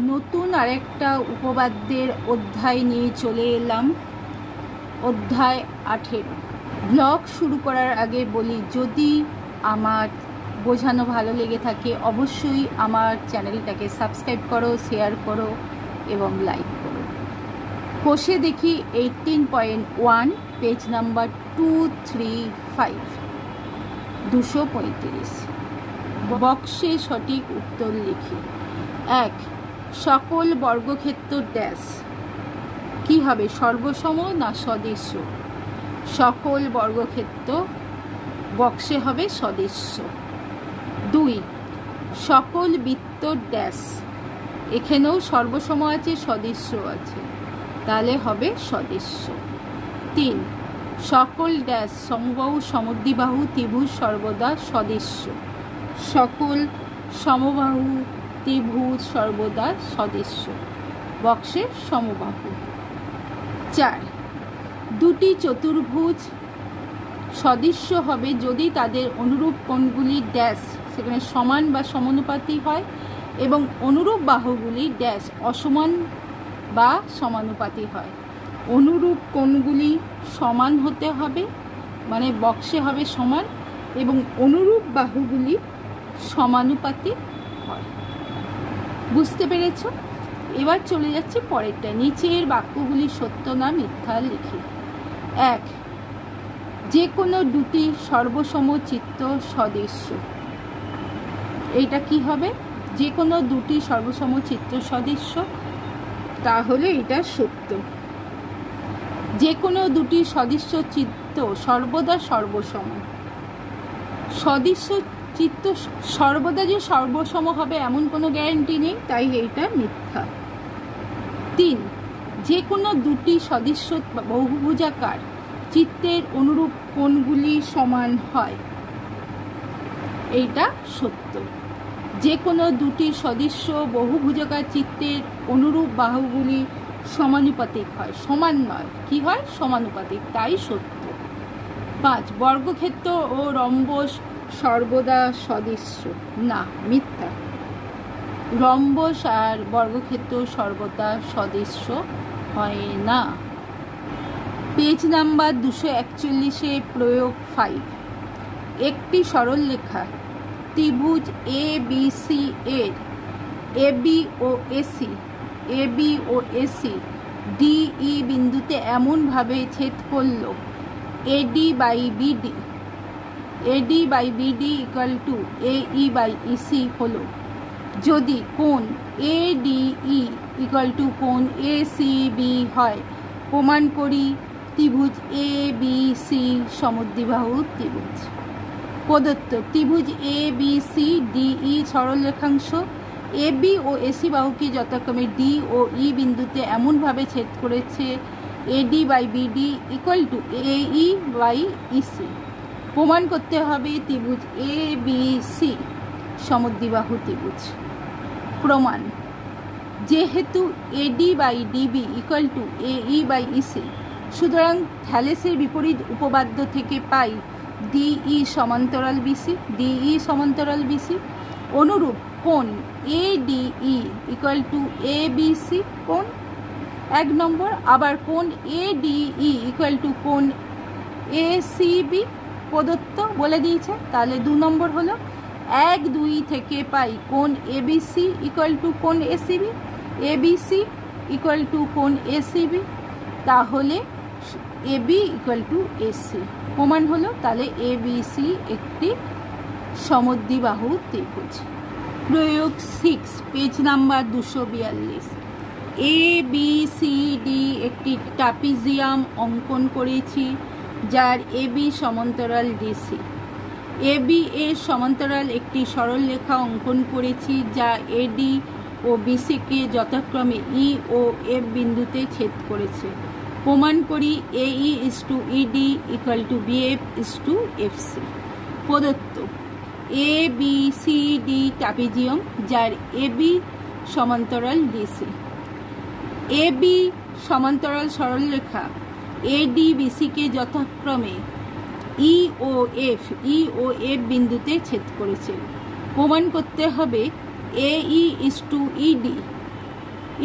নতুন আরেকটা উপপাদ্যের অধ্যায় নিয়ে চলে এলাম, অধ্যায় 18। ব্লগ শুরু করার আগে বলি, যদি আমার বোঝানো ভালো লেগে থাকে অবশ্যই আমার চ্যানেলটাকে সাবস্ক্রাইব করো, শেয়ার করো এবং লাইক করো। কোষে দেখি 18.1, পেজ নাম্বার 235, 235। বক্সে সঠিক উত্তর লিখি। 1, সকল বর্গক্ষেত্র ড্যাশ কি হবে, সর্বসম না সদৃশ্য? সকল বর্গক্ষেত্র বক্সে হবে সদৃশ্য। 2, সকল বৃত্ত ড্যাশ, এখানেও সর্বসম আছে, সদৃশ্য আছে, তাহলে হবে সদৃশ্য। 3, সকল ড্যাশ সমবাহু সমদ্বিবাহু ত্রিভুজ সর্বদা সদৃশ্য। সকল সমবাহু ত্রিভুজ সর্বদা সদৃশ্য, বক্সে সমবাহু। 4, দুটি চতুর্ভুজ সদৃশ্য হবে যদি তাদের অনুরূপ কোণগুলি ড্যাশ সেখানে সমান বা সমানুপাতি হয় এবং অনুরূপ বাহুগুলি ড্যাশ অসমান বা সমানুপাতি হয়। অনুরূপ কোণগুলি সমান হতে হবে, মানে বক্সে হবে সমান, এবং অনুরূপ বাহুগুলি সমানুপাতি হয়। বুঝতে পেরেছ? এবার চলে যাচ্ছে পরেরটা। নিচের বাক্যগুলি সত্য না মিথ্যা লিখি। 1, যে কোনো দুটি সর্বসমচিত্ত সদৃশ্য। এইটা কি হবে? যে কোনো দুটি সর্বসমচিত্ত সদৃশ্য, তাহলে এটা সত্য। যে কোনো দুটি সদৃশ্য চিত্ত সর্বদা সর্বসম। সদৃশ্য চিত্ত সর্বদা যে সর্বসম হবে এমন কোনো গ্যারান্টি নেই, তাই এইটা মিথ্যা। 3, যে কোনো দুটি সদৃশ্য বহুভুজাকার চিত্তের অনুরূপ কোণগুলি সমান হয়, এইটা সত্য। যে কোনো দুটি সদৃশ্য বহুভুজাকার চিত্তের অনুরূপ বাহুগুলি সমানুপাতিক হয়, সমান নয়, কি হয়, সমানুপাতিক, তাই সত্য। 5, বর্গক্ষেত্র ও রম্বস সর্বদা সদৃশ্য না, মিথ্যা। রম্বস আর বর্গক্ষেত্র সর্বদা সদৃশ্য হয় না। পেজ নাম্বার 241-এ প্রয়োগ 5। একটি সরল রেখা ত্রিভুজ ABC এর AB ও AC DE বিন্দুতে এমনভাবে ছেদ করল AD by BD equal to AE by EC হলো যদি কোণ ADE ইকুয়াল টু কোণ ACB হয়। প্রমাণ করি ত্রিভুজ ABC সমদ্বিবাহু ত্রিভুজ। প্রদত্ত ত্রিভুজ ABCDE সরল রেখাংশ AB ও AC বাহুকে যথাক্রমে D ও E বিন্দুতে এমনভাবে ছেদ করেছে AD by BD equal to AE by EC। প্রমাণ করতে হবে ত্রিভুজ ABC সমদ্বিবাহু ত্রিভুজ। প্রমাণ: যেহেতু AD by DB equal to AE by EC, সুতরাং থ্যালেসের বিপরীত উপপাদ্য থেকে পাই DE সমান্তরাল BC। অনুরূপ কোণ ADE ইকুয়াল টু ABC কোণ 1 নম্বর। আবার কোণ ADE ইকুয়াল টু কোণ ACB প্রদত্ত বলে দিয়েছে, তাহলে 2 নম্বর হলো। 1, 2 থেকে পাই কোণ ABC ইকুয়াল টু কোণ ACB, ABC ইকুয়াল টু কোণ ACB, তাহলে AB ইকুয়াল টু AC প্রমাণ হলো। তাহলে ABC একটি সমদ্বিবাহু ত্রিভুজ। প্রয়োগ 6, পেজ নাম্বার 242। ABCD একটি ট্রাপিজিয়াম অঙ্কন করেছি যার AB সমান্তরাল DC। AB এর সমান্তরাল একটি সরল রেখা অঙ্কন করেছি যা AD ও BC কে যথাক্রমে E ও F বিন্দুতে ছেদ করেছে। প্রমাণ করি AE is to ED equal to BF is to FC। প্রদত্ত ABCD ট্রাপিজিয়াম যার AB সমান্তরাল DC। AB সমান্তরাল সরলরেখা AD BC কে যথাক্রমে E ও F বিন্দুতে ছেদ করেছে। প্রমাণ করতে হবে AE is to ED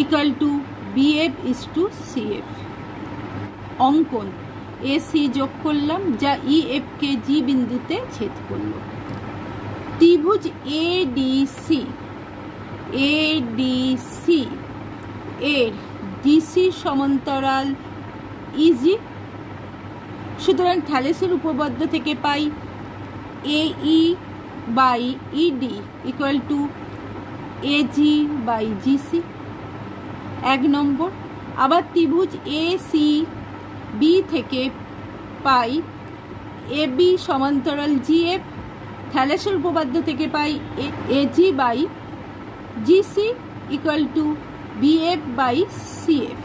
equal to BF is to CF. অঙ্কন এসি যোগ করলাম যা ইএফকে জি বিন্দুতে ছেদ করল। ত্রিভুজ এডিসি এর ডিসি সমান্তরাল ইজি। সুতরাং থ্যালেসের উপপাদ্য থেকে পাই AE by ED equal to AG by GC. 1 নম্বর। আবার ত্রিভুজ এসি বি থেকে পাই এবি সমান্তরাল জিএফ। থ্যালেসের উপপাদ্য থেকে পাই AG by GC equal to BF by CF.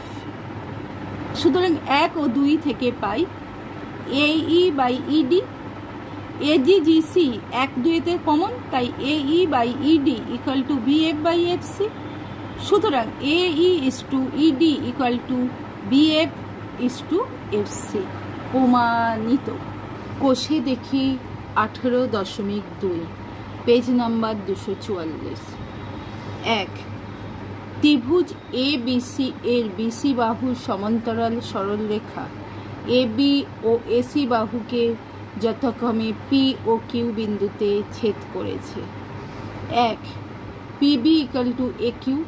সুতরাং 1 ও 2 থেকে পাই AE by ED. AG GC 1-2-তে কমন, তাই AE by ED equal to BF by FC. সুতরাং AE is to ED equal to BF is to FC. প্রমাণিত। কষে দেখি 18.2 পেজ নাম্বার 244। 1 ত্রিভুজ এ বিসি এর বিসি বাহুর সমান্তরাল সরলরেখা এবি ও এসি বাহুকে যথাক্রমে পি ও কিউ বিন্দুতে ছেদ করেছে। 1 PB equal to A Q,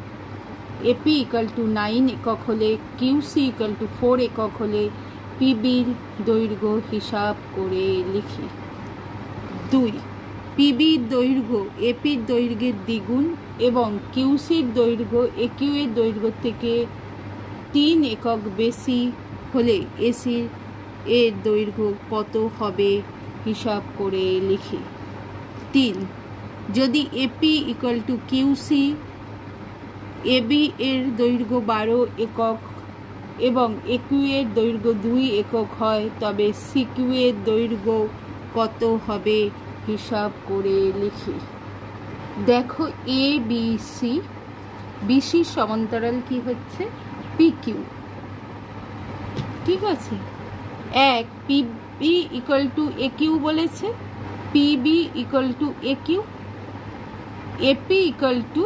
AP equal to 9 একক হলে কিউসি ইকুয়াল টু 4 একক হলে পিবির দৈর্ঘ্য হিসাব করে লিখি। 2 পিবির দৈর্ঘ্য এপির দৈর্ঘ্যের দ্বিগুণ এবং কিউসির দৈর্ঘ্য একিউ এর দৈর্ঘ্য থেকে 3 একক বেশি হলে এসি এর দৈর্ঘ্য কত হবে হিসাব করে লিখি। 3 যদি AP equal to QC, AB এর দৈর্ঘ্য 12 একক এবং একিউ এর দৈর্ঘ্য 2 একক হয় তবে সিকিউ এর দৈর্ঘ্য কত হবে হিসাব করে লিখি। দেখো এ বি সি, বিসির সমান্তরাল কি হচ্ছে পি কিউ। ঠিক আছে। 1 PB equal to A Q বলেছে, PB equal to A Q, AP equal to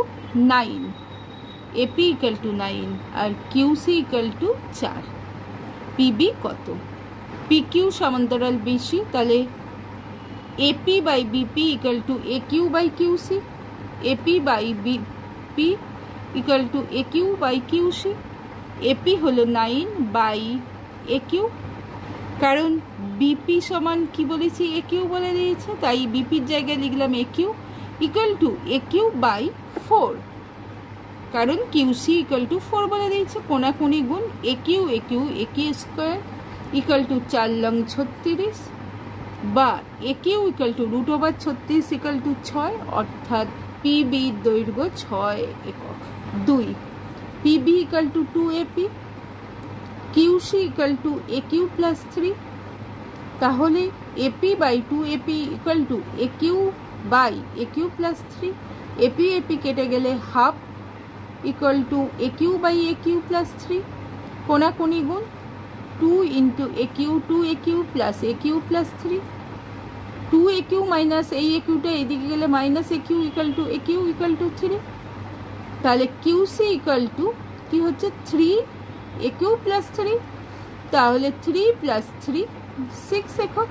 9, AP equal to 9 আর কিউসি ইকুয়াল টু 4। পিবি কত? পি কিউ সমান্তরাল বিসি, তাহলে AP by BP equal to A Q by QC, AP by BP equal to A Q by QC. AP হলো 9 by A Q, কারণ BP সমান কি বলেছি এ Q বলে দিয়েছে, তাই বিপির জায়গায় লিখলাম A Q equal to A Q by 4, কারণ কিউসি ইকুয়াল টু 4 বলে দিয়েছে। কোনাকুনি গুণ A Q square equal to 4 লং 36 বা A Q equal to √36 equal to 6, অর্থাৎ পিবির দৈর্ঘ্য 6 একক। 2 PB equal to 2 AP, QC equal to A Q plus 3, তাহলে AP by 2 AP equal to A Q by A Q plus 3। AP AP কেটে গেলে half equal to A Q by A Q plus 3। কোনাকুনি গুণ 2 into A Q, 2 A Q plus A Q plus 3, 2 A Q minus এই A কিউটা এদিকে গেলে minus A Q equal to 3। তাহলে QC equal to কি হচ্ছে 3 এ কিউ প্লাস 3, তাহলে 3 প্লাস 3 6 একক।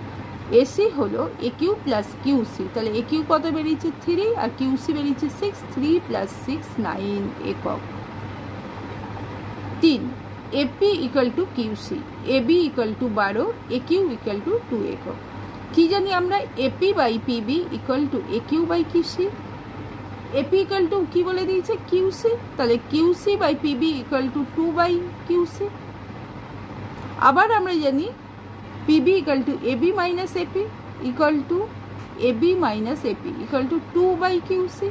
এসি হলো এ কিউ প্লাস কিউসি, তাহলে এ কিউ কত বেরিয়েছে 3 আর কিউসি বেরিয়েছে 6, 3 প্লাস 6 9 একক। 3 AP equal to QC, AB equal to 12, A Q equal to 2 একক। কি জানি আমরা AP by PB equal to A Q by QC, AP equal to কি বলে দিয়েছে কিউসি, তাহলে QC by PB equal to 2 by QC. আবার আমরা জানি PB equal to AB minus AP equal to AB minus AP equal to 2 by QC,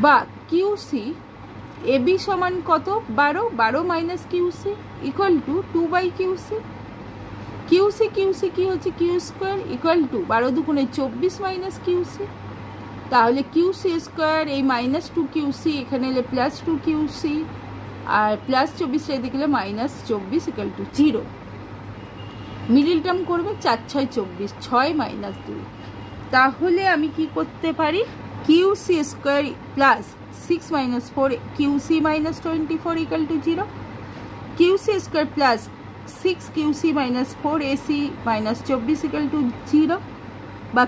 বা QC AB সমান কত 12 minus QC equal to 2 by QC. QC QC কি হচ্ছে Q square equal to 12 দুগুণে 24 minus QC, তাহলে QC square এই minus 2 QC এখানে এলে প্লাস 2 কিউসি আর প্লাস 24 এদিকে গেলে minus 24 equal to 0। Middle term করবে 4 6 24, 6 মাইনাস 2, তাহলে আমি কি করতে পারি QC square plus 6 minus 4 QC minus 24 equal to 0. QC square plus 6 QC minus 4 AC minus 24 equal to 0. বা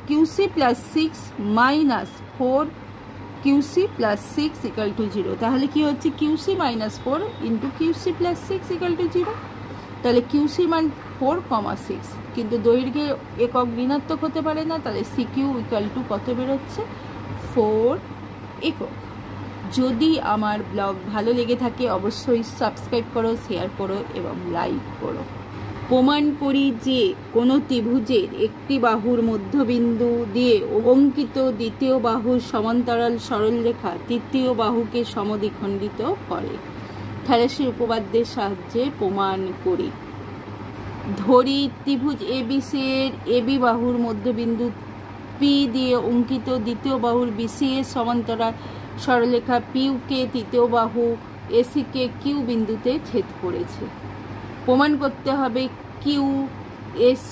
QC plus 6 minus 4 QC plus 6 equal to 0. তাহলে কি হচ্ছে QC minus 4 into QC plus 6 equal to 0. তাহলে QC মান 4,6, কিন্তু দৈর্ঘ্যে একক ঋণাত্মক হতে পারে না, তাহলে CQ equal to কত বেরোচ্ছে 4 একক। যদি আমার ব্লগ ভালো লেগে থাকে অবশ্যই সাবস্ক্রাইব করো, শেয়ার করো এবং লাইক করো। প্রমাণ করি যে কোনো ত্রিভুজের একটি বাহুর মধ্যবিন্দু দিয়ে অঙ্কিত দ্বিতীয় বাহুর সমান্তরাল সরলরেখা তৃতীয় বাহুকে সমদ্বিখণ্ডিত করে। থ্যালেসের উপপাদ্যের সাহায্যে প্রমাণ করি। ধরি ত্রিভুজ ABC এর AB বাহুর মধ্যবিন্দু P দিয়ে অঙ্কিত দ্বিতীয় বাহুর BC এর সমান্তরাল সরলরেখা PQ কে তৃতীয় বাহু AC কে Q বিন্দুতে ছেদ করেছে। প্রমাণ করতে হবে QAC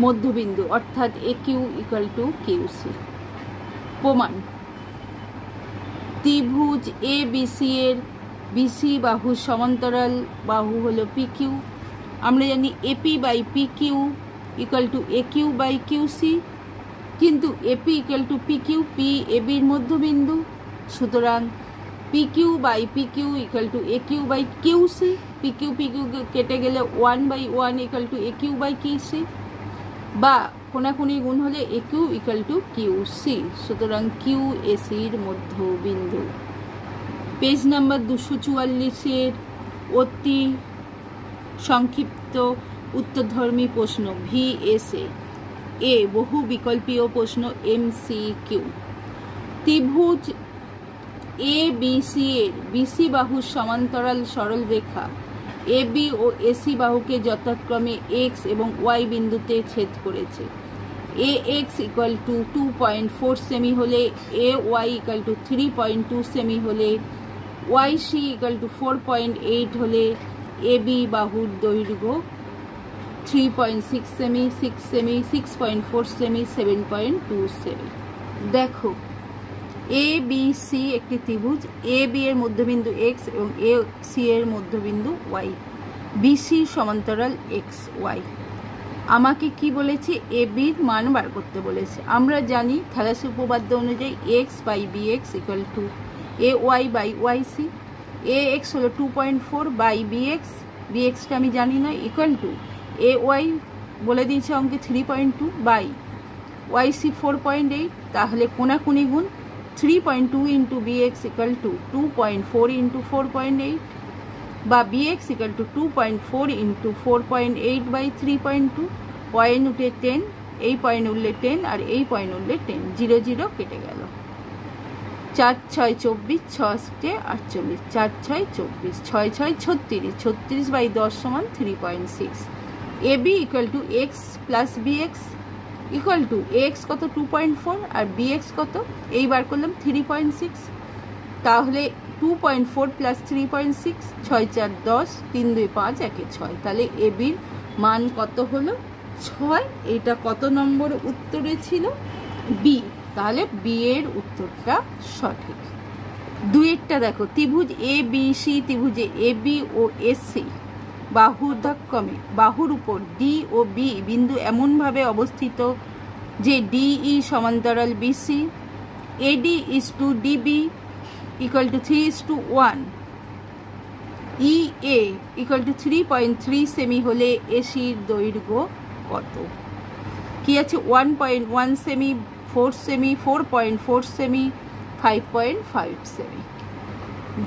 মধ্যবিন্দু অর্থাৎ AQ equal to QC। প্রমাণ: ত্রিভুজ ABC এর BC বাহুর সমান্তরাল বাহু হলো PQ। আমরা জানি AP by PQ equal to AQ by QC, কিন্তু AP equal to PQ, P AB এর মধ্যবিন্দু, সুতরাং PQ by PQ equal to AQ by QC। PQ কেটে গেলে 1 by 1 equal to AQ by QC, বা কোনাকুনি গুণ হলে AQ equal to QC, সুতরাং QAC এর মধ্যবিন্দু। পেজ নাম্বার 244 অতি সংক্ষিপ্ত উত্তরধর্মী প্রশ্ন VSA এ বহু বিকল্পীয় প্রশ্ন MCQ। ত্রিভুজ ABC এর BC বাহুর সমান্তরাল সরল রেখা AB ও AC বাহুকে যথাক্রমে X এবং Y বিন্দুতে ছেদ করেছে। AX equal to 2.4 সেমি হলে AY equal to 3.2 সেমি হলে YC equal to 4.8 হলে AB বাহুর দৈর্ঘ্য 3.6 সেমি, 6 সেমি, 6.4 সেমি, 7.2 সেমি। দেখো ABC একটি ত্রিভুজ, AB এর মধ্যবিন্দু X এবং AC এর মধ্যবিন্দু Y, BC সমান্তরাল XY। আমাকে কি বলেছে? AB এর মান বার করতে বলেছে। আমরা জানি থ্যালেসের উপপাদ্য অনুযায়ী X by BX equal to AY by YC। AX হলো 2.4 by BXটা আমি জানি না, ইকুয়াল টু AY বলে দিয়েছে অঙ্কে 3.2 by YC 4.8, তাহলে কোনাকুনি গুণ 3.2 into BX equal to 2.4 into 4.8, বা BX equal to 2.4 into 4.8 by 3.2। Point উঠে 10, এই পয়েন্ট উঠলে 10 আর এই পয়েন্ট উঠলে 10, 0 0 কেটে গেল। 4 6 24, 6 48, 4 6 24, 6 6 36, 36 by 10 সমান 3.6। AB equal to X plus BX equal to AX কত 2.4 আর BX কত এই বার করলাম 3.6, তাহলে 2.4 plus 3.6, 6 4 10, 3 2 5, 1 6, তাহলে AB এর মান কত হলো 6। এটা কত নম্বর উত্তরে ছিল? B, তাহলে B এর উত্তরটা সঠিক। দুইটা দেখো, ত্রিভুজ ABC ত্রিভুজে AB ও AC বাহুর ঊর্ধ্বক্রমে বাহুর উপর D ও B বিন্দু এমনভাবে অবস্থিত যে DE সমান্তরাল BC, AD is to DB equal to 3:1, EA equal to 3.3 semi হলে AC এর দৈর্ঘ্য কত? কি আছে? 1.1 সেমি, 4 সেমি, 4.4 সেমি, 5.5 সেমি।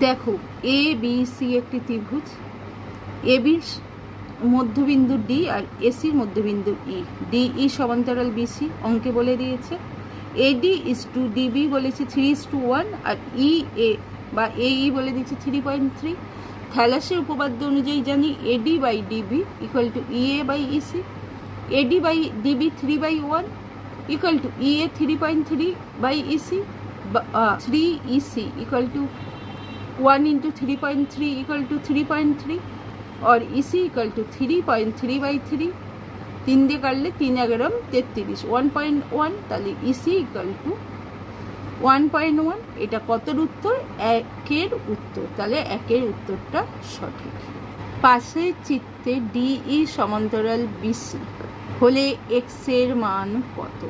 দেখো ABC একটি ত্রিভুজ, AB মধ্যবিন্দু D আর AC মধ্যবিন্দু E, DE সমান্তরাল BC অঙ্কে বলে দিয়েছে। AD is to DB বলেছে 3:1 আর EA বা AE বলে দিয়েছে 3.3। থ্যালেসের উপপাদ্য অনুযায়ী জানি AD by DB equal to EA by EC, AD by DB 3/1 equal to EA 3.3 by EC, 3 EC equal to 1 into 3.3 equal to 3.3 और EC equal to 3.3 by 3, 3 দিয়ে কাটলে 3 11 33, 1.1, তাহলে EC equal to 1.1। এটা কতর উত্তর? 1-এর উত্তর। তাহলে 1-এর উত্তরটা সঠিক। পাশের চিত্রে ডিই সমান্তরাল বিসি হলে এক্স এর মান কত?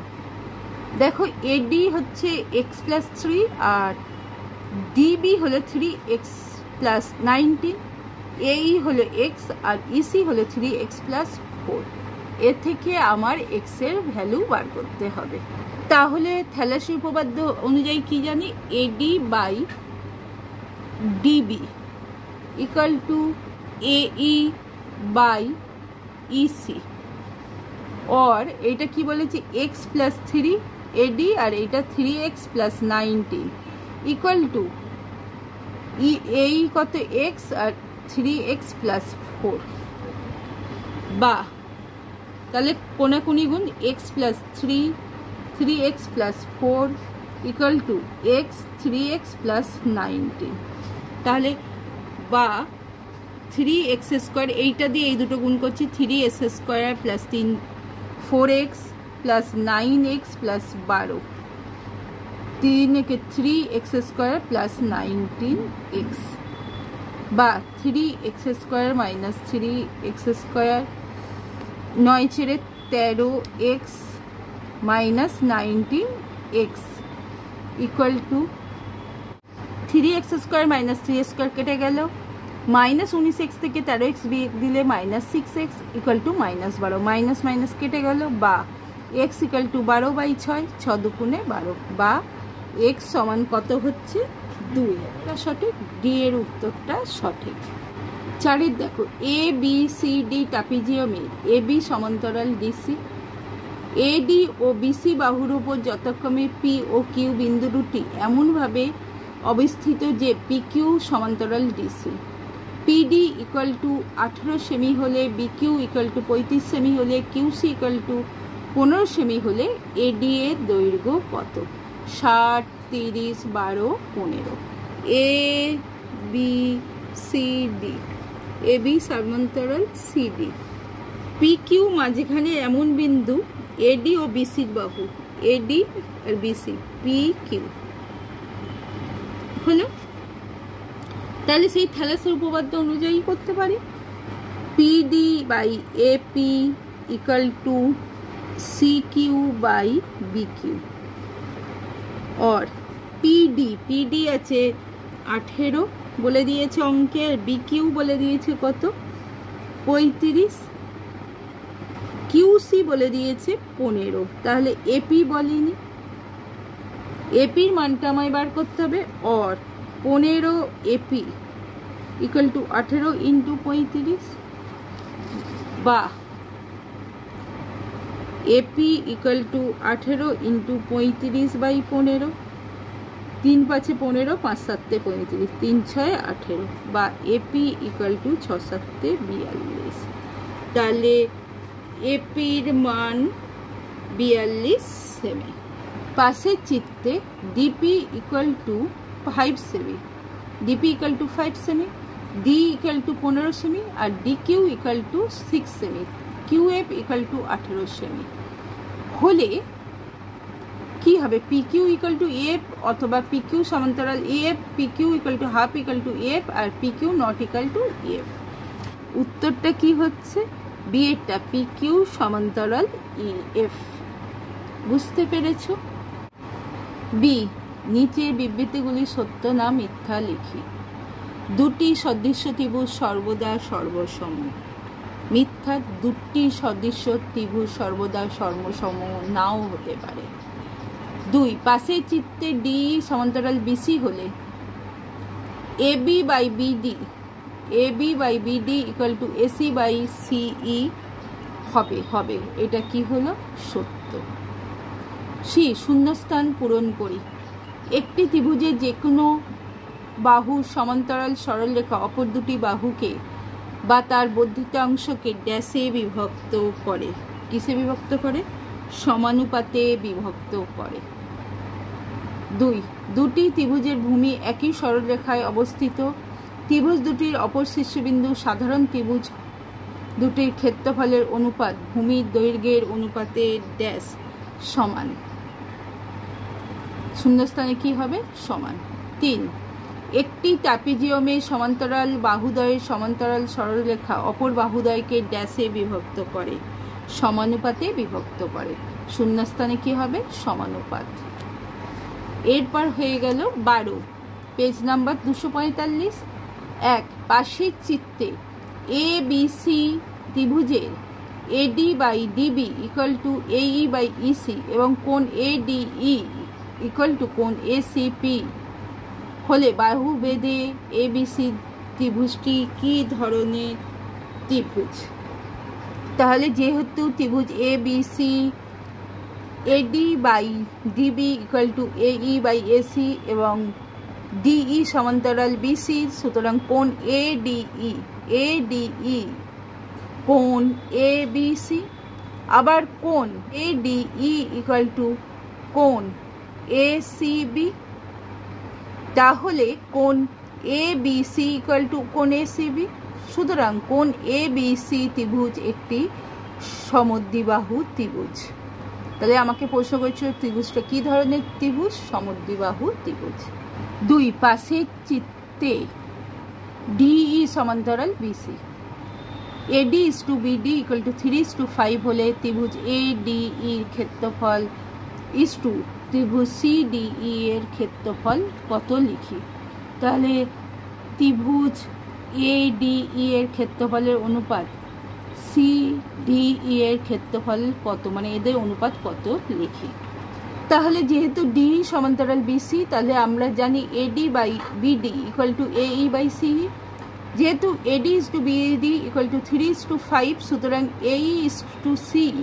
দেখো এডি হচ্ছে x+3 আর ডিবি হলো 3x+19, এই হলো এক্স আর ইসি হলো 3x+4। এর থেকে আমার এক্স এর ভ্যালু বার করতে হবে। তাহলে থ্যালাসি উপপাদ্য অনুযায়ী কি জানি? AD by DB equal to AE by EC, और এটা কি বলেছে? x+3 এডি আর এটা 3x+19 ইকুয়াল টু এই কত? x আর 3x+4, বা তাহলে কোনাকুনি গুণ x+3 3x+4 equal to x 3x+19। তাহলে বা 3x² এইটা দিয়ে এই দুটো গুণ করছি, 3s² plus 4x plus 9x plus 12, 3 3x² plus 19x, বা 3x² মাইনাস 3x², 9 ছেড়ে 13x minus 19x equal to 3x² minus 3x² কেটে গেল, মাইনাস 19x থেকে 13x বিয়োগ দিলে minus 6x equal to minus 12, minus minus কেটে গেল, বা x ইকুয়াল টু 12/6, 6 দুগুণে 12, বা x সমান কত হচ্ছে? 2। এটা সঠিক, ডি এর উত্তরটা সঠিক। 4 দেখো এ বি সি ডি ট্রাপিজিয়ামের এ বি সমান্তরাল ডিসি, এডি ও বিসি বাহুর উপর যথাক্রমে পি ও কিউ বিন্দু দুটি এমনভাবে অবস্থিত যে পি কিউ সমান্তরাল ডিসি। পিডি ইকুয়াল টু 18 সেমি হলে, বিকিউ ইকুয়াল টু 35 সেমি হলে, কিউসি ইকুয়াল টু 15 সেমি হলে এডি এর দৈর্ঘ্য কত? 60 30 12 15। A B C D, A B সমান্তরাল সিডি, পি কিউ মাঝখানে এমন বিন্দু এডি ও বিসির বাহু, এডি আর বিসি পি কিউ হলো। তাহলে সেই থ্যালাসের উপপাদ্য অনুযায়ী করতে পারি। PD by AP equal to C Q by B Q, और পিডি আছে 18 বলে দিয়েছে অঙ্কে, আর বি কিউ বলে দিয়েছে কত? 35, কিউসি বলে দিয়েছে 15। তাহলে এপি বলেনি, এপির মানটা আমায় বার করতে হবে, और 15 এপি ইকুয়াল টু 18 ইন্টু 35, বা এপি ইকুয়াল টু 18 ইন্টু 35/15, 3 5 15, 5 7 35, 3 6 18, বা এপি ইকুয়াল টু 6 7 42। তাহলে এপির মান 42 সেমি। পাশের চিত্রে ডিপি ইকুয়াল টু 5 সেমি, ডিপি ইকুয়াল টু 5 সেমি, ডি ইকুয়াল টু 15 সেমি, আর ডিকিউ ইকুয়াল টু 6 সেমি, কিউএফ ইকুয়াল টু 18 সেমি হলে কি হবে? P Q equal to F, অথবা পি কিউ সমান্তরাল F, P Q equal to half equal to F, আর P Q not equal to F. উত্তরটা কি হচ্ছে? বি এরটা, পি কিউ সমান্তরাল ই এফ। বুঝতে পেরেছ? বি, নিচের বিবৃতিগুলি সত্য না মিথ্যা লিখি। দুটি সদৃশ্য ত্রিভুজ সর্বদা সর্বসম। মিথ্যা, দুটি সদৃশ্য ত্রিভুজ সর্বদা সর্বসম নাও হতে পারে। 2, পাশের চিত্রে ডি সমান্তরাল বিসি হলে AB by BD, AB by BD equal to AC by CE হবে। এটা কি হলো? সত্য। সি, শূন্যস্থান পূরণ করি। একটি ত্রিভুজের যে কোনো বাহুর সমান্তরাল সরলরেখা অপর দুটি বাহুকে বা তার বর্ধিত অংশকে ড্যাশে বিভক্ত করে। কিসে বিভক্ত করে? সমানুপাতে বিভক্ত করে। 2, দুটি ত্রিভুজের ভূমি একই সরলরেখায় অবস্থিত। ত্রিভুজ দুটির অপর শীর্ষবিন্দু সাধারণ ত্রিভুজ দুটির ক্ষেত্রফলের অনুপাত ভূমির দৈর্ঘ্যের অনুপাতে ড্যাশ সমান। শূন্যস্থানে কি হবে সমান। 3 একটি ট্রাপিজিয়ামের সমান্তরাল বাহুদ্বয়ের সমান্তরাল সরলরেখা অপর বাহুদ্বয়কে ড্যাশে বিভক্ত করে, সমানুপাতে বিভক্ত করে, শূন্যস্থানে কি হবে সমানুপাত। এরপর হয়ে গেল 12 পেজ নাম্বার 245। 1 পাশের চিত্রে এ বি সি ত্রিভুজের AD by DB equal to AE by EC এবং কোণ এডিই ইকুয়াল টু কোণ এসিপি হলে বাহুভেদে এবিসি ত্রিভুজটি কি ধরনের ত্রিভুজ। তাহলে যেহেতু ত্রিভুজ ABC AD by DB equal to AE by AC এবং ডিই সমান্তরাল বিসি, সুতরাং কোণ এডিই কোণ এবিসি। আবার কোণ এডিই ইকুয়াল টু কোণ এসিবি। তাহলে কোণ এবিসি ইকুয়াল টু কোণ এসিবি। সুতরাং কোণ এবিসি ত্রিভুজ একটি সমদ্বিবাহু ত্রিভুজ। তাহলে আমাকে প্রশ্ন করছিল ত্রিভুজটা কি ধরনের ত্রিভুজ, সমদ্বিবাহু ত্রিভুজ। 2 পাশের চিত্রে ডিই সমান্তরাল BC AD is to BD equal to 3:5 হলে ত্রিভুজ এডিই ক্ষেত্রফল ইস টু ত্রিভুজ সিডিই এর ক্ষেত্রফল কত লিখি। তাহলে ত্রিভুজ এডিই এর ক্ষেত্রফলের অনুপাত সিডিই এর ক্ষেত্রফল কত, মানে এদের অনুপাত কত লিখি। তাহলে যেহেতু ডি সমান্তরাল বিসি, তাহলে আমরা জানি AD by BD equal to AE by CE. যেহেতু AD is to BD equal to 3:5, সুতরাং AE is to CE,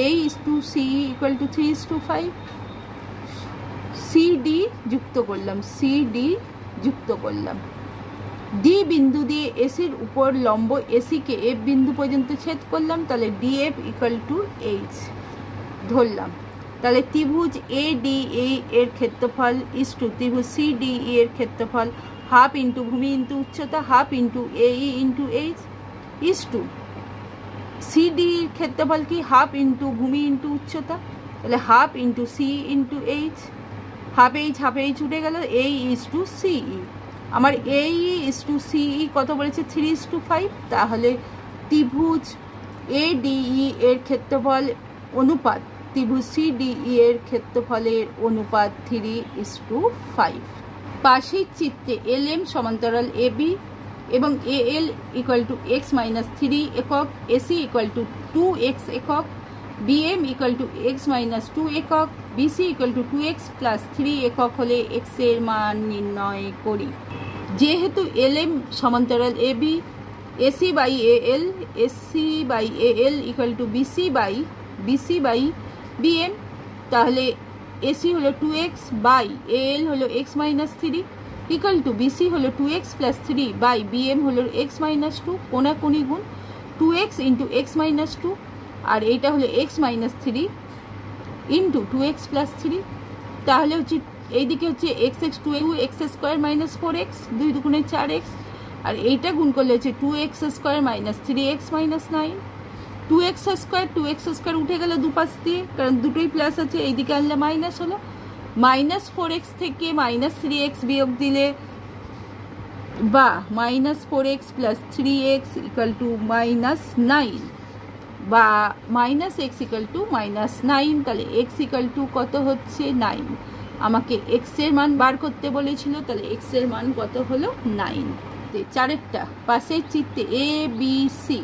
AE is to CE equal to 3:5। CD যুক্ত করলাম, সিডি যুক্ত করলাম। ডি বিন্দু দিয়ে এসির উপর লম্ব এসিকে এফ বিন্দু পর্যন্ত ছেদ করলাম, তাহলে ডিএফ ইকুয়াল টু এইচ ধরলাম। তাহলে ত্রিভুজ এডিই এর ক্ষেত্রফল ইস টু ত্রিভুজ সিডিই এর ক্ষেত্রফল হাফ ইন্টু ভূমি ইন্টু উচ্চতা half into AE into H is to সিডির ক্ষেত্রফল কি হাফ ইন্টু ভূমি ইন্টু উচ্চতা, তাহলে half into C into H, half H উঠে গেল, এই ইস টু সিই। আমার এই ইস টু সিই কত বলেছে 3:5। তাহলে ত্রিভুজ এডিই এর ক্ষেত্রফল অনুপাত ত্রিভুজ সিডিই এর ক্ষেত্রফলের অনুপাত 3:5। পাশের চিত্রে এলএম সমান্তরাল এবি এবং এএল ইকুয়াল টু x-3 একক, এসি ইকুয়াল টু 2x একক, বিএম ইকুয়াল টু x-2 একক, BC equal two 2x plus 3 একক হলে x এর মান নির্ণয় করি। যেহেতু এলএম সমান্তরাল AB, AC by AL, AC by AL equal to BC by BM, তাহলে এসি হলো 2x বাই এএল হলো x-3 ইকুয়াল টু বিসি হলো 2x প্লাস 3 বাই বিএম হলো x-2, কোনাকুনি গুণ 2x ইন্টু x-2, আর এইটা হলো x-3 ইন্টু 2x প্লাস 3। তাহলে হচ্ছে এইদিকে হচ্ছে x² মাইনাস 4x, 2 দুগুণে 4x, আর এইটা গুণ করলে হচ্ছে 2x² minus 3x minus 9, 2x² উঠে গেল দুপাশ দিয়ে, কারণ দুটোই প্লাস আছে, এইদিকে আনলে মাইনাস হলো, মাইনাস 4x থেকে মাইনাস 3x বিয়োগ দিলে বা minus 4x plus 3x equal to minus 9 বা minus x equal to minus 9, তাহলে x ইকুয়াল টু কত হচ্ছে 9। আমাকে x এর মান বার করতে বলেছিল, তাহলে x এর মান কত হলো 9। 4টা পাশের চিত্রে এ বি সি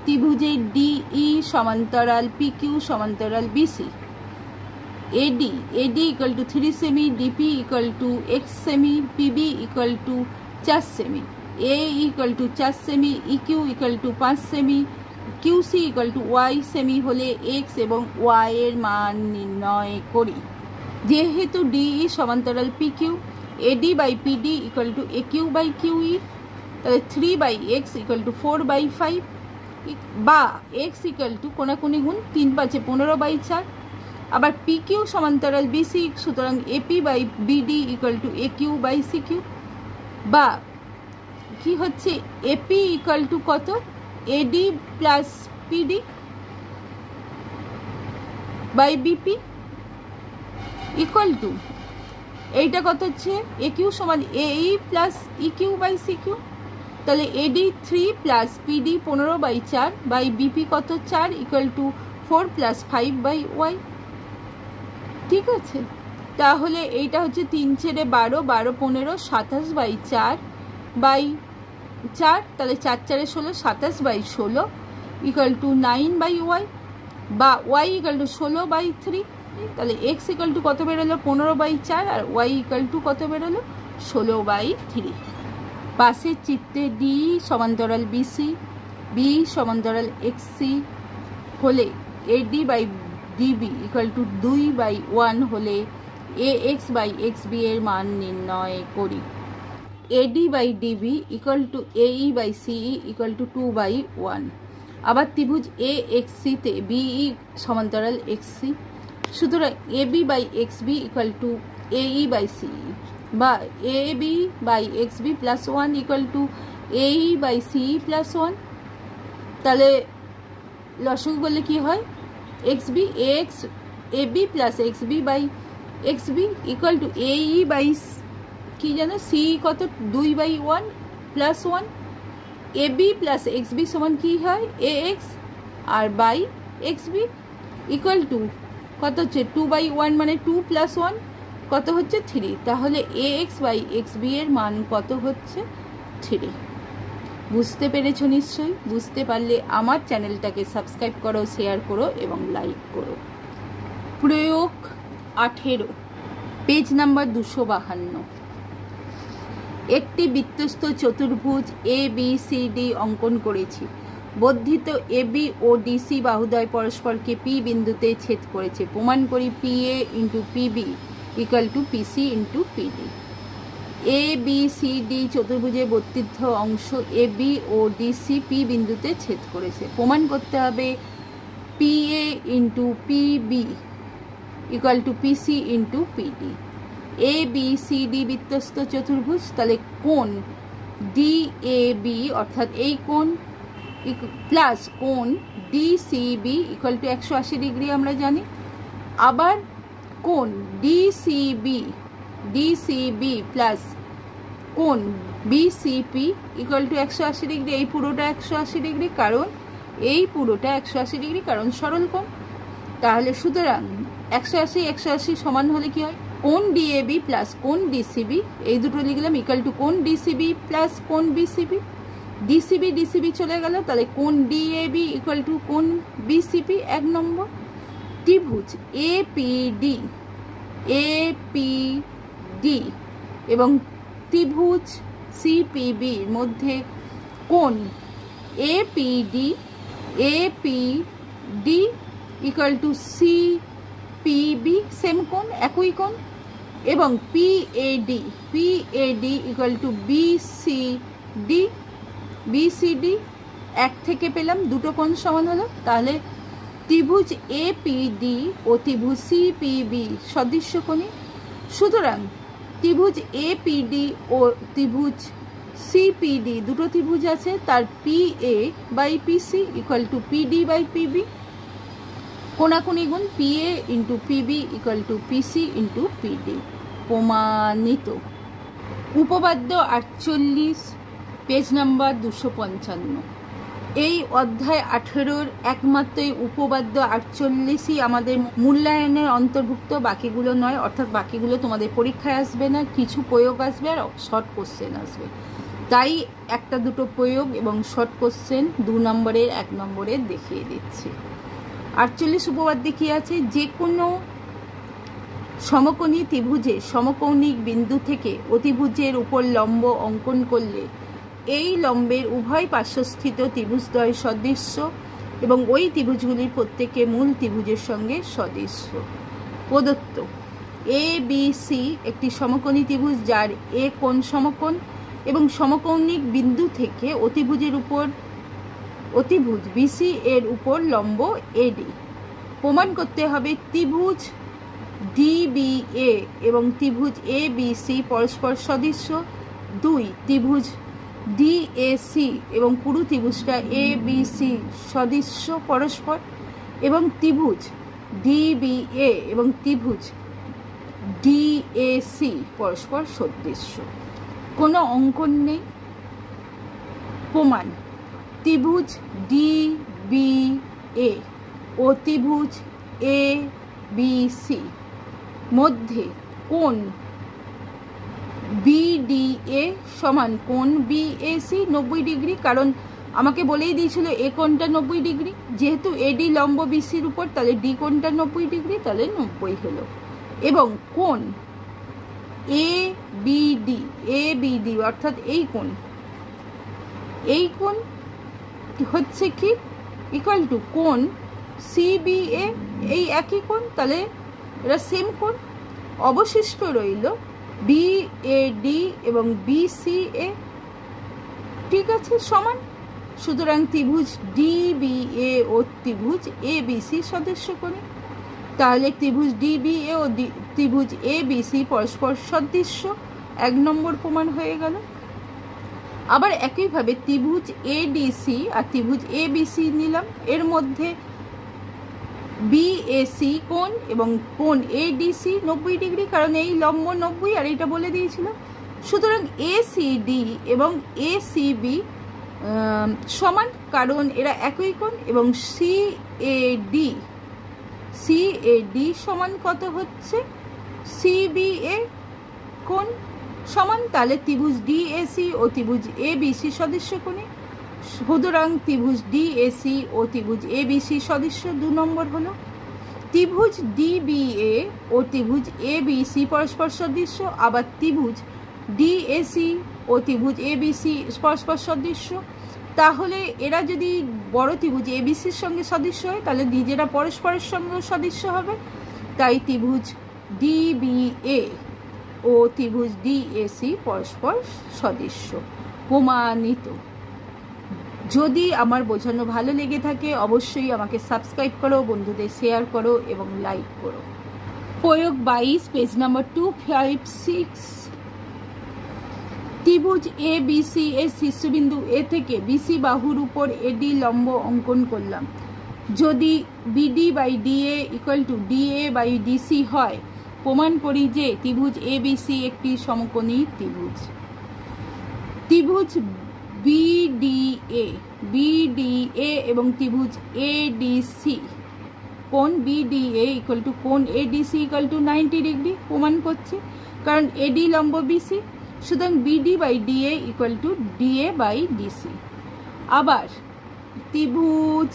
ত্রিভুজের ডিই সমান্তরাল পিকিউ সমান্তরাল বিসি, এডি ইকুয়াল টু 3 সেমি, ডিপি ইকুয়াল টু x সেমি, পিবি ইকুয়াল টু 4 সেমি, এ ইকুয়াল টু 4 সেমি, ইকিউ ইকুয়াল টু 5 সেমি, কিউসি ইকুয়াল টু ওয়াই সেমি হলে x এবং y এর মান নির্ণয় করি। যেহেতু ডিই সমান্তরাল PQ, AD by PD equal to AQ by QE, তাহলে 3/x ইকুয়াল টু 4/5 বা x ইকুয়াল টু কোনাকুনি গুণ 3×5 15/4। আবার পিকিউ সমান্তরাল বিসি, সুতরাং AP by BD equal to AQ by CQ, বা কি হচ্ছে এপি ইকুয়াল টু কত AD plus PD by BP equal to এইটা কত হচ্ছে এ কিউ সমান AE plus E Q by C Q, তাহলে AD 3 plus PD 15/4 by BP কত 4 ইকুয়াল টু 4 প্লাস 5/y। ঠিক আছে, তাহলে এইটা হচ্ছে 3 ছেড়ে 12, 12 15 27/4 বাই 4, তাহলে 4 4 16 27/16 ইকুয়াল টু 9/y বা y ইকুয়াল টু 16/3। তাহলে x ইকুয়াল টু কত বেরোলো 15/4 আর y ইকুয়াল টু কত বেরোলো 16/3। পাশের চিত্রে ডি সমান্তরাল বিসি, বি সমান্তরাল এক্সসি হলে AD by DB equal to 2/1 হলে A X by X B এর মান নির্ণয় করি। AD by DB equal to AE by CE equal to 2/1। আবার ত্রিভুজ এ এক্স সিতে বিই সমান্তরাল এক্সসি, সুতরাং A B by X B equal to AE by CE বা A B by X B plus 1 equal to AE by CE plus 1। তাহলে লসাগু করলে কি হয় x B X A B plus X B by X B equal to AE by কি জানো C কত 2/1 plus 1। A B plus X B সমান কি হয় এ এক্স আর by X B equal to কত হচ্ছে 2/1 মানে 2 প্লাস 1 কত হচ্ছে 3। তাহলে এ এক্স বাই এক্স বি এর মান কত হচ্ছে 3। বুঝতে পেরেছো নিশ্চয়ই? বুঝতে পারলে আমার চ্যানেলটাকে সাবস্ক্রাইব করো, শেয়ার করো এবং লাইক করো। প্রয়োগ 18 পেজ নাম্বার 252। একটি বৃত্তস্থ চতুর্ভুজ এ বি সি ডি অঙ্কন করেছি। বর্ধিত এ বি ও ডিসি বাহুদ্বয় পরস্পরকে পি বিন্দুতে ছেদ করেছে। প্রমাণ করি P A into PB equal to PC into PD. A B C D চতুর্ভুজের বর্ধিত অংশ এ বি ও ডিসি পি বিন্দুতে ছেদ করেছে। প্রমাণ করতে হবে P A into PB equal to PC into PD. A B C D বৃত্তস্থ চতুর্ভুজ, তাহলে কোণ ডি এ বি অর্থাৎ এই কোণ প্লাস কোণ D C B equal to 180 degree আমরা জানি। আবার কোণ ডি সি বি প্লাস কোণ B C P equal to 180 degree. এই পুরোটা 180 ডিগ্রি, কারণ এই পুরোটা 180 ডিগ্রি কারণ সরল কোণ। তাহলে সুতরাং 180 180 সমান হলে কি হয় কোণ ডিএবি প্লাস কোণ ডিসিবি, এই দুটো লিখলাম ইকুয়াল টু কোণ ডিসিবি প্লাস কোণ বিসিবি। ডিসিবি চলে গেল, তাহলে কোণ ডিএবি ইকুয়াল টু কোণ বিসিপি। 1 নম্বর ত্রিভুজ এপিডি এবং ত্রিভুজ সিপিবির মধ্যে কোণ APD equal to CPB same কোণ একই কোণ এবং পিএডি ইকুয়াল টু বিসিডি 1 থেকে পেলাম দুটো কোণ সমান হলো। তাহলে ত্রিভুজ এপিডি ও ত্রিভুজ সিপিবি সদৃশ্যকোণী। সুতরাং ত্রিভুজ এপিডি ও ত্রিভুজ সিপিডি দুটো ত্রিভুজ আছে, তার PA by PC equal to PD by PB. কোণাকুণি গুণ PA into PB equal to PC into PD. প্রমাণিত। উপপাদ্য 48 পেজ নাম্বার 255। এই অধ্যায় 18-র একমাত্রই উপপাদ্য 48ই আমাদের মূল্যায়নের অন্তর্ভুক্ত, বাকিগুলো নয়। অর্থাৎ বাকিগুলো তোমাদের পরীক্ষায় আসবে না, কিছু প্রয়োগ আসবে আর শর্ট কোশ্চেন আসবে। তাই একটা দুটো প্রয়োগ এবং শর্ট কোশ্চেন 2 নম্বরের 1 নম্বরের দেখিয়ে দিচ্ছি। 48 উপপাদ্যে কি আছে, যে কোনো সমকোণী ত্রিভুজে সমকৌণিক বিন্দু থেকে অতিভুজের উপর লম্ব অঙ্কন করলে এই লম্বের উভয় পার্শ্বস্থিত ত্রিভুজদ্বয় সদৃশ্য এবং ওই ত্রিভুজগুলির প্রত্যেকে মূল ত্রিভুজের সঙ্গে সদৃশ্য। প্রদত্ত এ বি সি একটি সমকোণী ত্রিভুজ যার এ কোণ সমকোণ এবং সমকৌণিক বিন্দু থেকে অতিভুজ বিসি এর উপর লম্ব এডি। প্রমাণ করতে হবে ত্রিভুজ ডিবিএ এবং ত্রিভুজ এ বি সি পরস্পর সদৃশ্য। 2 ত্রিভুজ ডিএসি এবং পুরো ত্রিভুজটা এ বি সি সদৃশ্য পরস্পর এবং ত্রিভুজ ডিবিএ এবং ত্রিভুজ ডিএসি পরস্পর সদৃশ্য। কোনো অঙ্কন নেই। প্রমাণ: ত্রিভুজ ডিবিএ ও ত্রিভুজ এবিসি মধ্যে কোণ বিডিএ সমান কোণ বিএসি 90 ডিগ্রি। কারণ আমাকে বলেই দিয়েছিল এ কোণটা 90 ডিগ্রি, যেহেতু এডি লম্ব বিসির উপর, তাহলে ডি কোণটা 90 ডিগ্রি, তাহলে 90 হলো। এবং কোণ এবিডি অর্থাৎ এই কোণ হচ্ছে কি ইকুয়াল টু কোণ সিবিএ, এই একই কোণ, তাহলে এরা সেম কোণ। অবশিষ্ট রইল বিএডি এবং বিসিএ, ঠিক আছে, সমান। সুতরাং ত্রিভুজ ডিবিএ ও ত্রিভুজ এবিসি সদৃশ্য কোণী। তাহলে ত্রিভুজ ডিবিএ ও ত্রিভুজ এবিসি পরস্পর সদৃশ্য, 1 নম্বর প্রমাণ হয়ে গেল। আবার একইভাবে ত্রিভুজ এডিসি আর ত্রিভুজ এবিসি নিলাম, এর মধ্যে বিএসি কোণ এবং কোণ এডিসি 90 ডিগ্রি, কারণ এই লম্ব 90 আর এটা বলে দিয়েছিল। সুতরাং এসিডি এবং এসিবি সমান, কারণ এরা একই কোণ। এবং সিএডি সমান কত হচ্ছে সিবিএ কোণ সমান, তাহলে ত্রিভুজ ডিএসি ও ত্রিভুজ এবিসি সদৃশ্য কোণী। সুতরাং ত্রিভুজ ডিএসি ও ত্রিভুজ এবিসি সদৃশ্য, 2 নম্বর হলো। ত্রিভুজ ডিবিএ ও ত্রিভুজ এবিসি পরস্পর সদৃশ্য, আবার ত্রিভুজ ডিএসি ও ত্রিভুজ এবিসি পরস্পর সদৃশ্য। তাহলে এরা যদি বড় ত্রিভুজ এবিসির সঙ্গে সদৃশ্য হয়, তাহলে নিজেরা পরস্পরের সঙ্গে সদৃশ্য হবে। তাই ত্রিভুজ ডিবিএ ও ত্রিভুজ ডিএসি পরস্পর সদৃশ্য, প্রমাণিত। যদি আমার বোঝানো ভালো লেগে থাকে অবশ্যই আমাকে সাবস্ক্রাইব করো, বন্ধুদের শেয়ার করো এবং লাইক করো। প্রয়োগ 22, পেজ নাম্বার 256। ত্রিভুজ এ বিসি এর শীর্ষবিন্দু এ থেকে বিসি বাহুর উপর এডি লম্ব অঙ্কন করলাম। যদি BD by DA equal to DA by DC হয়, প্রমাণ করি যে ত্রিভুজ এবিসি একটি সমকোণী ত্রিভুজ। ত্রিভুজ বিডিএ এবং ত্রিভুজ এডিসি, কোণ বিডিএ ইকুয়াল টু কোণ এডিসি ইকুয়াল টু 90 ডিগ্রি প্রমাণ করছে, কারণ এডি লম্ব বিসি। সুতরাং BD by DA equal to DA by DC. আবার ত্রিভুজ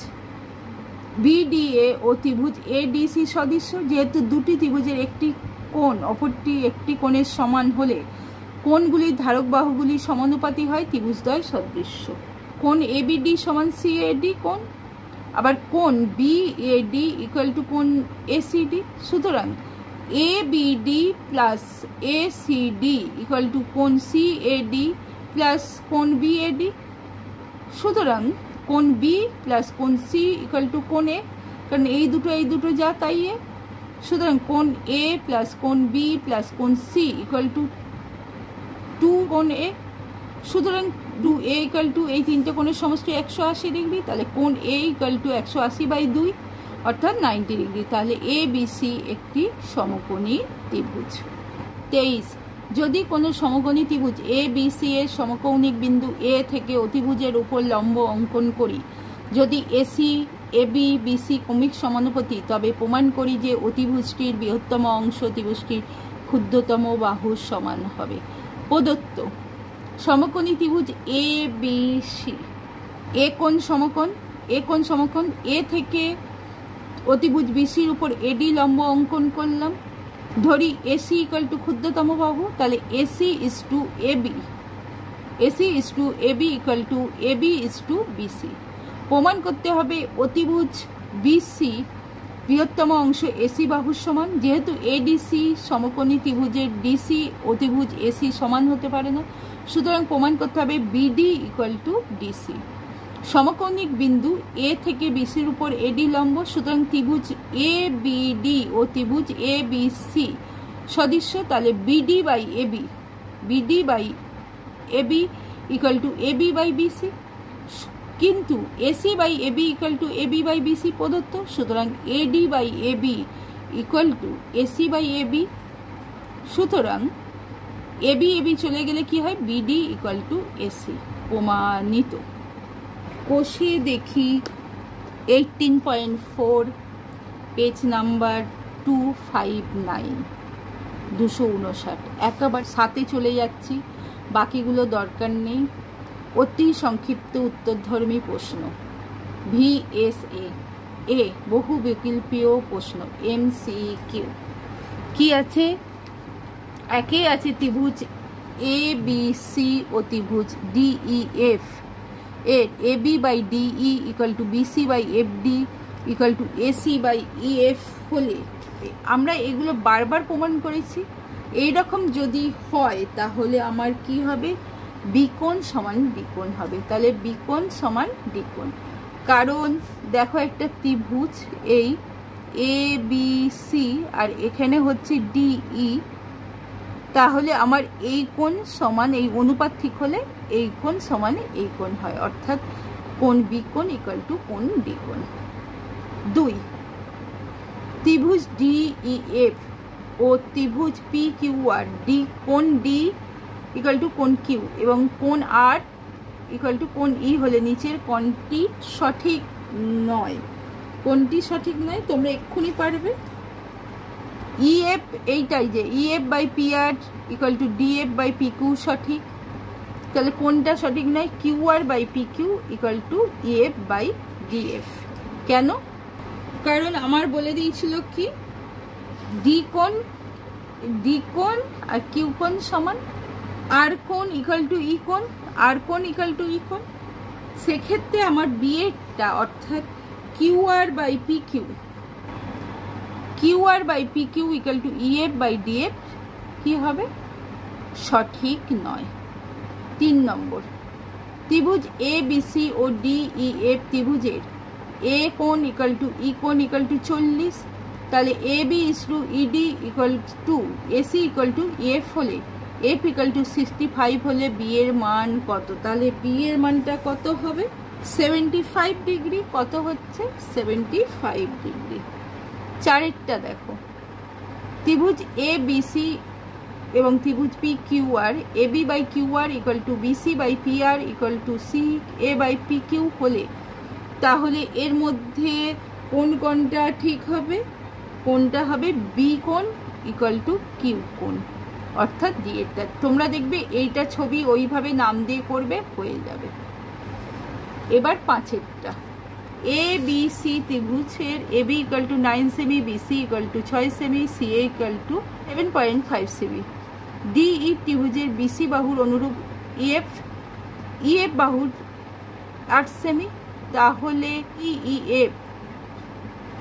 বিডিএ ও ত্রিভুজ এডিসি সদৃশ্য, যেহেতু দুটি ত্রিভুজের একটি কোণ অপরটি একটি কোণের সমান হলে কোণগুলির ধারক বাহুগুলি সমানুপাতি হয়, ত্রিভুজদ্বয় সদৃশ্য। কোণ এবিডি সমান সিএডি কোণ, আবার কোণ বিএডি ইকুয়াল টু কোণ এসিডি। সুতরাং ABD plus ACD equal to কোণ সিএডি প্লাস কোণ বিএডি। সুতরাং কোণ বি প্লাস কোণ সি ইকুয়াল টু কোণ এ, কারণ এই দুটো যা তাই এ। সুতরাং কোণ এ প্লাস কোণ বি প্লাস কোণ সি ইকুয়াল টু 2 কোণ এ। সুতরাং 2a ইকুয়াল টু এই তিনটে কোণের সমষ্টি 180 ডিগ্রি, তাহলে কোণ এ ইকুয়াল টু 180/2 অর্থাৎ 90 ডিগ্রি। তাহলে এ বিসি একটি সমকোণী ত্রিভুজ। 23, যদি কোনো সমকোণী ত্রিভুজ এ বিসি এর সমকৌণিক বিন্দু এ থেকে অতিভুজের উপর লম্ব অঙ্কন করি, যদি এসি এবি বিসি কৌণিক সমানুপাতি, তবে প্রমাণ করি যে অতিভুজটির বৃহত্তম অংশ ত্রিভুজটির ক্ষুদ্রতম বাহুর সমান হবে। প্রদত্ত সমকোণী ত্রিভুজ এ বিসি, এ কোণ সমকোণ, এ থেকে অতিভুজ বিসির উপর এডি লম্ব অঙ্কন করলাম। ধরি এসি ইকুয়াল টু ক্ষুদ্রতম বাহু, তাহলে AC is to AB equal to AB is to BC. প্রমাণ করতে হবে অতিভুজ বিসি বৃহত্তম অংশ এসি বাহুর সমান, যেহেতু এডিসি সমকোণী ত্রিভুজের ডিসি অতিভুজ এসি সমান হতে পারে না। সুতরাং প্রমাণ করতে হবে বিডি ইকুয়াল টু ডিসি। সমকৌণিক বিন্দু এ থেকে বিসির উপর এডি লম্ব, সুতরাং ত্রিভুজ এ বিডি ও ত্রিভুজ এ বিসি সদৃশ্য, তাহলে BD by AB equal to AB by BC. কিন্তু AC by AB equal to AB by BC প্রদত্ত, সুতরাং AD by AB equal to AC by AB সুতরাং এবি এবি চলে গেলে কি হয়, বিডি ইকুয়াল টু এসি, প্রমাণিত। কষিয়ে দেখি 18.4 পেজ নাম্বার 259, 259। একেবারে সাথে চলে যাচ্ছি, বাকিগুলো দরকার নেই। অতি সংক্ষিপ্ত উত্তরধর্মী প্রশ্ন, ভিএসএ এ বহু বিকল্পীয় প্রশ্ন, এমসিকিউ। কি আছে? একে আছে ত্রিভুজ এ বি সি ও ত্রিভুজ ডিইএফ এর AB by DE equal to BC by FD equal to AC by EF হলে, আমরা এগুলো বারবার প্রমাণ করেছি। এইরকম যদি হয় তাহলে আমার কি হবে, বিকোণ সমান ডিকোণ হবে। তাহলে বিকোণ সমান ডিকোণ, কারণ দেখো একটা ত্রিভুজ এই এ বি সি আর এখানে হচ্ছে ডিই, তাহলে আমার এই কোণ সমান, এই অনুপাত ঠিক হলে এই কোণ সমান এই কোণ হয়, অর্থাৎ কোণ বিকোণ ইকুয়াল টু কোণ ডিকোণ। 2, ত্রিভুজ ডিইএফ ও ত্রিভুজ পি কিউ আর ডি, কোণ ডি ইকুয়াল টু কোণ কিউ এবং কোণ আর ইকুয়াল টু কোণ ই হলে নিচের কোণটি সঠিক নয়। কোণটি সঠিক নয়, তোমরা এক্ষুনি পারবে। ইএফ এইটাই যে EF by P R equal to DF by P Q সঠিক, তাহলে কোনটা সঠিক নয়, Q R by P Q equal to EF by DF. কেন? কারণ আমার বলে দিয়েছিল কি, ডি কোণ আর কিউ কোণ সমান, আর কোণ ইকুয়াল টু ই কোণ, আর কোণ ইকুয়াল টু ই কোণ। সেক্ষেত্রে আমার বিএটা অর্থাৎ Q R by P Q, Q R by P Q equal to EF by DF কি হবে, সঠিক নয়। 3 নম্বর, ত্রিভুজ এ বি সি ও ডিইএফ ত্রিভুজের এ কোণ ইকুয়াল টু ই কোণ ইকুয়াল টু 40, তাহলে A B is to ED equal to AC equal to EF হলে এফ ইকুয়াল টু 65 হলে বি এর মান কত? তাহলে বি এর মানটা কত হবে, 75 ডিগ্রি। কত হচ্ছে, 75 ডিগ্রি। 4টা দেখো, ত্রিভুজ এ বি সি এবং ত্রিভুজ P Q R, A B by Q R equal to BC by P R equal to C A by P Q হলে, তাহলে এর মধ্যে কোন কোণটা ঠিক হবে, কোনটা হবে বি কোণ ইকুয়াল টু কিউ কোণ, অর্থাৎ ডি এরটা। তোমরা দেখবে এইটা ছবি ওইভাবে নাম দিয়ে করবে, হয়ে যাবে। এবার 5এরটা, এ বি সি ত্রিভুজের এ বি ইকুয়াল টু 9 সেমি, বিসি ইকুয়াল টু 6 সেমি, সি এ ইকুয়াল টু 7.5 সেমি। ডিই ত্রিভুজের বিসি বাহুর অনুরূপ ইএফ বাহুর 8 সেমি, তাহলে ইএফ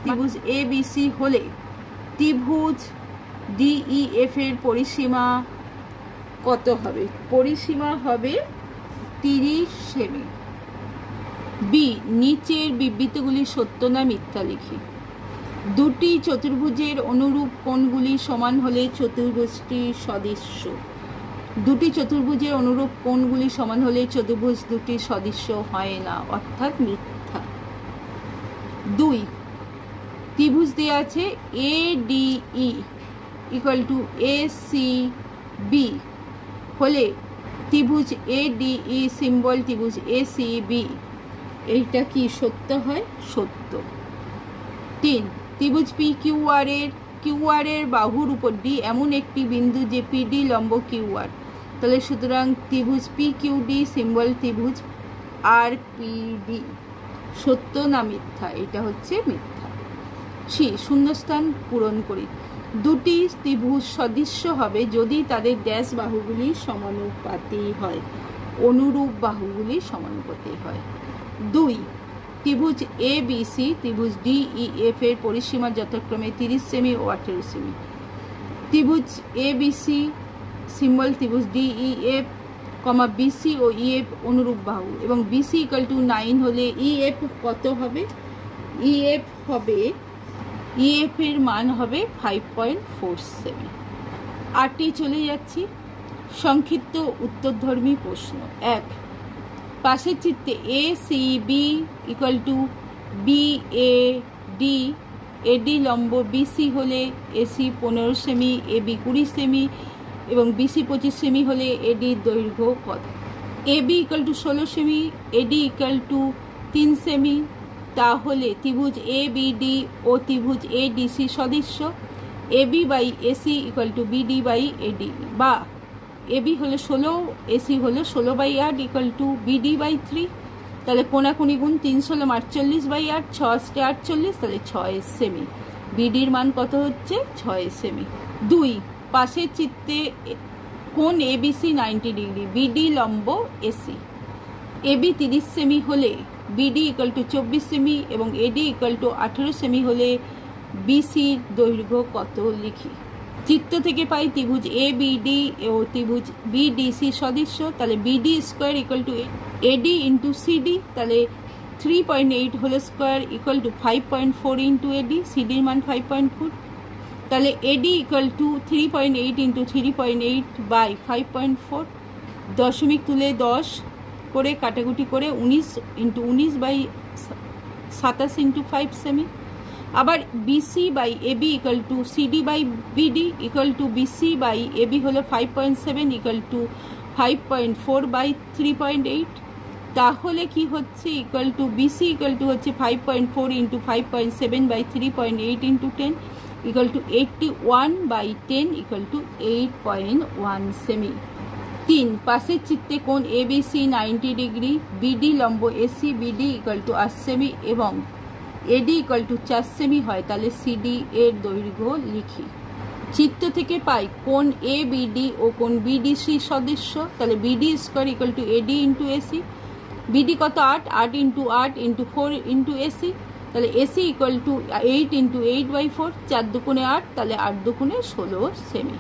ত্রিভুজ এ বি সি হলে ত্রিভুজ ডিইএফ এর পরিসীমা কত হবে? পরিসীমা হবে 30 সেমি। বি, নিচের বিবৃতিগুলি সত্য না মিথ্যা লিখি। দুটি চতুর্ভুজের অনুরূপ কোণগুলি সমান হলে চতুর্ভুজটি সদৃশ্য। দুটি চতুর্ভুজের অনুরূপ কোণগুলি সমান হলে চতুর্ভুজ দুটি সদৃশ্য হয় না, অর্থাৎ মিথ্যা। 2, ত্রিভুজ দেওয়া আছে A DE equal to A C B হলে ত্রিভুজ এ ডিই সিম্বল ত্রিভুজ এ সি বি, এইটা কি সত্য হয়? সত্য। 3, ত্রিভুজ পি কিউ আর এর বাহুর উপর ডি এমন একটি বিন্দু যে পিডি লম্ব কিউ আর, তাহলে সুতরাং ত্রিভুজ পি কিউ ডি সিম্বল ত্রিভুজ আর পিডি, সত্য না মিথ্যা? এটা হচ্ছে মিথ্যা। শূন্যস্থান পূরণ করি। দুটি ত্রিভুজ সদৃশ্য হবে যদি তাদের ড্যাশ বাহুগুলি সমানুপাতি হয়, অনুরূপ বাহুগুলি সমানুপাতি হয়। 2, ত্রিভুজ এ বি সি ত্রিভুজ ডিইএফ এর পরিসীমা যথাক্রমে 30 সেমি ও 18 সেমি। ত্রিভুজ এ বি সি সিম্বল ত্রিভুজ ডিইএফ, বিসি ও ইএফ অনুরূপ বাহু এবং বিসি ইকুয়াল টু 9 হলে ইএফ কত হবে? ইএফ হবে, ইএফ এর মান হবে 5.47। 8 চলে যাচ্ছি, সংক্ষিপ্ত উত্তরধর্মী প্রশ্ন। 1, পাশের চিত্রে A C B equal to B A D AD লম্ব বিসি হলে এসি 15 সেমি, এবি 20 সেমি এবং বিসি 25 সেমি হলে এডির দৈর্ঘ্য কত? এবি ইকুয়াল টু 16 সেমি, এডি ইকুয়াল টু 3 সেমি। তাহলে ত্রিভুজ এবিডি ও ত্রিভুজ এডিসি সদৃশ্য। AB by AC equal to BD by AD, বা এবি হলো 16, এসি হলো 16/8 ইকুয়াল টু বিডি বাই 3। তাহলে কোনাকুনি গুণ 3 16 48/8, 6 48, তাহলে 6 সেমি। বিডির মান কত হচ্ছে? 6 সেমি। 2, পাশের চিত্রে কোণ এবিসি 90 ডিগ্রি, বিডি লম্ব এসি। এবি 30 সেমি হলে বিডি ইকুয়াল টু 24 সেমি এবং এডি ইকুয়াল টু 18 সেমি হলে বিসির দৈর্ঘ্য কত লিখি। চিত্র থেকে পাই ত্রিভুজ এবিডি ও ত্রিভুজ বিডিসি সদৃশ্য। তাহলে BD square equal to AD into CD, তাহলে 3.8 whole square equal to 5.4 into AD, সিডির মান 5.4। তাহলে AD equal to 3.8 into 3.8 by 5.4, দশমিক তুলে 10 করে কাটাকুটি করে 19 ইন্টু 19 বাই 27 ইন্টু 5 সেমি। আবার BC by AB equal to CD by BD equal to BC by AB হলো 5.7 ইকুয়াল টু 5.4 বাই 3.8। তাহলে কি হচ্ছে? Equal to BC equal to হচ্ছে 5.4 into 5.7 by 3.8 into 10 equal to 81/10 equal to 8.1 সেমি। 3, পাশের চিত্রে কোণ এবিসি 90 ডিগ্রি, বিডি লম্ব এসি, বিডি ইকুয়াল টু 8 সেমি এবং এডি ইকুয়াল টু 4 সেমি হয়, তাহলে সিডি এর দৈর্ঘ্য লিখি। চিত্র থেকে পাই কোণ এবিডি ও কোণ বিডিসি সদৃশ্য। তাহলে BD square equal to AD into AC, BD কত? 8 ইন্টু 8 ইন্টু 4 ইন্টু এসি, তাহলে এসি ইকুয়াল টু 8 ইন্টু 8/4, 4 দুগুণে 8, তাহলে 8 দুগুণে 16 সেমি।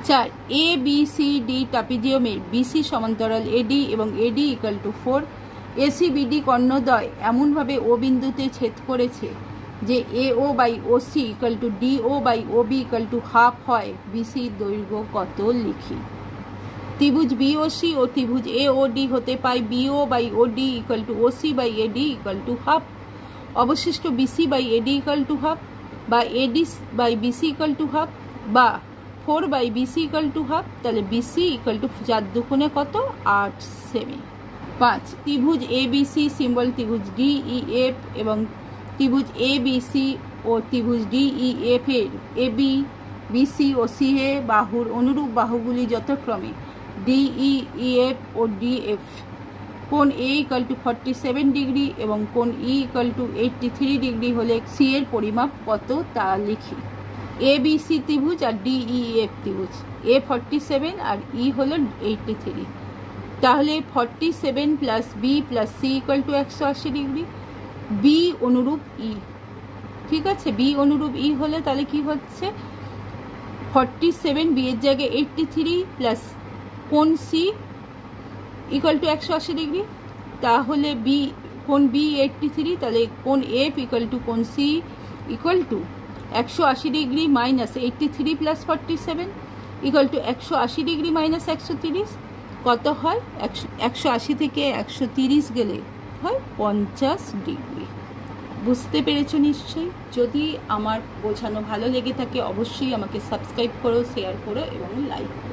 4, এ বি সি ডি ট্রাপিজিয়ামের বিসি সমান্তরাল এডি এবং AD equal to 4। AC BD কর্ণদ্বয় এমনভাবে ও বিন্দুতে ছেদ করেছে যে AO by OC equal to DO by OB equal to half হয়। বিসির দৈর্ঘ্য কত লিখি। ত্রিভুজ বিওসি ও ত্রিভুজ এওডি হতে পাই BO by OD equal to OC by AD equal to half. অবশিষ্ট BC by AD equal to half, বা AD by BC equal to half, বা 4 by BC equal to half. তাহলে বিসি ইকুয়াল টু 4 দুগুণে কত? 8 semi. 5, ত্রিভুজ ABC symbol ত্রিভুজ DEF এবং ত্রিভুজ এবিসি ও ত্রিভুজ ডিইএফ এর এবি বিসি ও সিএ বাহুর অনুরূপ বাহুগুলি যথাক্রমে ডিইএফ ও ডিএফ। কোণ এ ইকুয়াল টু 47 ডিগ্রি এবং কোণ ই ইকুয়াল টু 83 ডিগ্রি হলে সি এর পরিমাপ কত তা লিখি। এবিসি ত্রিভুজ আর ডিইএফ ত্রিভুজ, এ 47 আর ই হলো 83। তাহলে 47 plus B plus C equal to 180 degree. B অনুরূপ ই, ঠিক আছে, বি অনুরূপ ই হলে তাহলে কি হচ্ছে? 47 বি এর জায়গায় 83 প্লাস কোণ সি ইকুয়াল টু 180 ডিগ্রি। তাহলে বি কোণ বি 83, তাহলে কোণ এফ ইকুয়াল টু কোণ C equal to 180 degree minus 83 plus 47 equal to 180 degree minus 130 কত হয়? 180 থেকে 130 গেলে হয় 50 ডিগ্রি। বুঝতে পেরেছো নিশ্চয়ই? যদি আমার বোঝানো ভালো লেগে থাকে অবশ্যই আমাকে সাবস্ক্রাইব করো, শেয়ার করো এবং লাইক করো।